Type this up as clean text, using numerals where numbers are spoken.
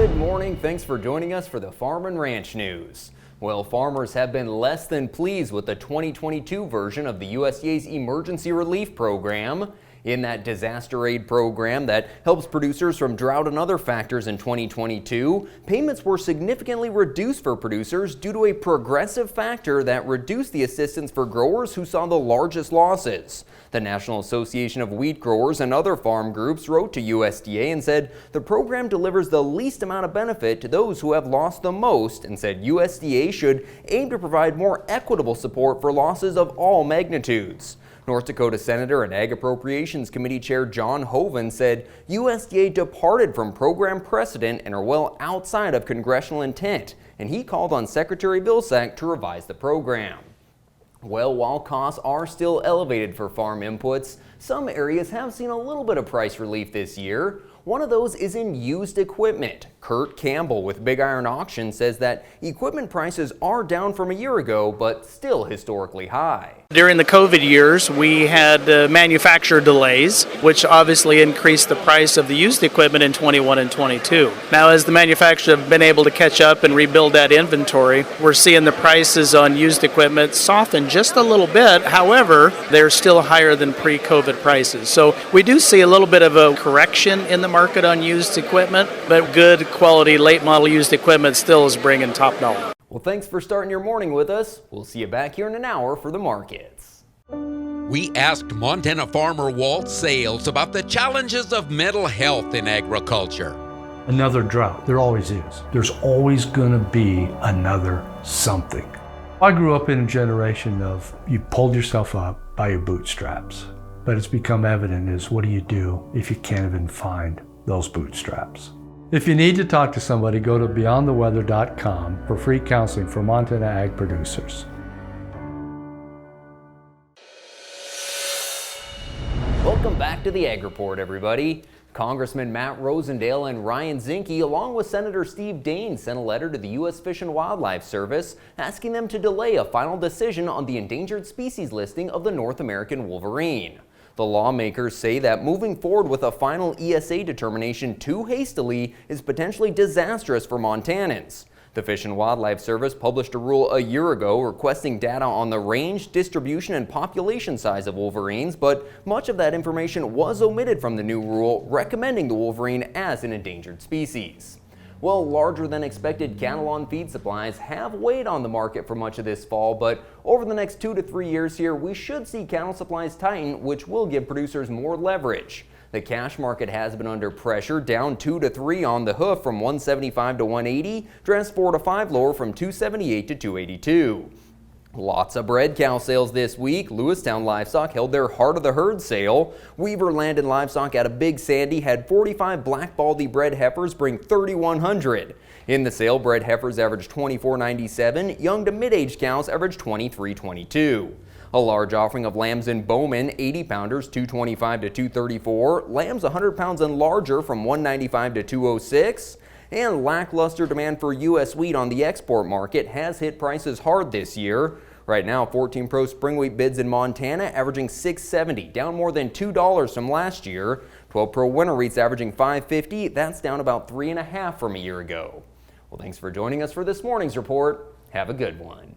Good morning. Thanks for joining us for the Farm and Ranch News. Well, farmers have been less than pleased with the 2022 version of the USDA's Emergency Relief Program. In that disaster aid program that helps producers from drought and other factors in 2022, payments were significantly reduced for producers due to a progressive factor that reduced the assistance for growers who saw the largest losses. The National Association of Wheat Growers and other farm groups wrote to USDA and said the program delivers the least amount of benefit to those who have lost the most, and said USDA should aim to provide more equitable support for losses of all magnitudes. North Dakota Senator and Ag Appropriations Committee Chair John Hoeven said USDA departed from program precedent and are well outside of congressional intent, and he called on Secretary Vilsack to revise the program. Well, while costs are still elevated for farm inputs, some areas have seen a little bit of price relief this year. One of those is in used equipment. Kurt Campbell with Big Iron Auction says that equipment prices are down from a year ago, but still historically high. During the COVID years, we had manufacturer delays, which obviously increased the price of the used equipment in 21 and 22. Now, as the manufacturers have been able to catch up and rebuild that inventory, we're seeing the prices on used equipment soften just a little bit. However, they're still higher than pre-COVID prices. So we do see a little bit of a correction in the market on used equipment, but good quality late model used equipment still is bringing top dollar. Well, thanks for starting your morning with us. We'll see you back here in an hour for the markets. We asked Montana farmer Walt Sales about the challenges of mental health in agriculture. Another drought, there always is. There's always going to be another something. I grew up in a generation of you pulled yourself up by your bootstraps, but it's become evident is what do you do if you can't even find those bootstraps? If you need to talk to somebody, go to beyondtheweather.com for free counseling for Montana ag producers. Welcome back to the Ag Report, everybody. Congressman Matt Rosendale and Ryan Zinke, along with Senator Steve Daines, sent a letter to the U.S. Fish and Wildlife Service asking them to delay a final decision on the endangered species listing of the North American wolverine. The lawmakers say that moving forward with a final ESA determination too hastily is potentially disastrous for Montanans. The Fish and Wildlife Service published a rule a year ago requesting data on the range, distribution, and population size of wolverines, but much of that information was omitted from the new rule, recommending the wolverine as an endangered species. Well, larger than expected cattle on feed supplies have weighed on the market for much of this fall, but over the next 2 to 3 years here, we should see cattle supplies tighten, which will give producers more leverage. The cash market has been under pressure, down 2 to 3 on the hoof from 175 to 180, dressed 4 to 5 lower from 278 to 282. Lots of bred cow sales this week. Lewistown Livestock held their heart of the herd sale. Weaver Landed Livestock out of Big Sandy had 45 black baldy bred heifers bring 3,100. In the sale, bred heifers averaged $24.97. Young to mid-aged cows averaged $23.22. A large offering of lambs in Bowman, 80 pounders, $225 to $234. Lambs 100 pounds and larger from $195 to $206. And lackluster demand for U.S. wheat on the export market has hit prices hard this year. Right now, 14 Pro spring wheat bids in Montana averaging $6.70, down more than $2 from last year. 12 Pro winter wheat's averaging $5.50, that's down about 3.5 from a year ago. Well, thanks for joining us for this morning's report. Have a good one.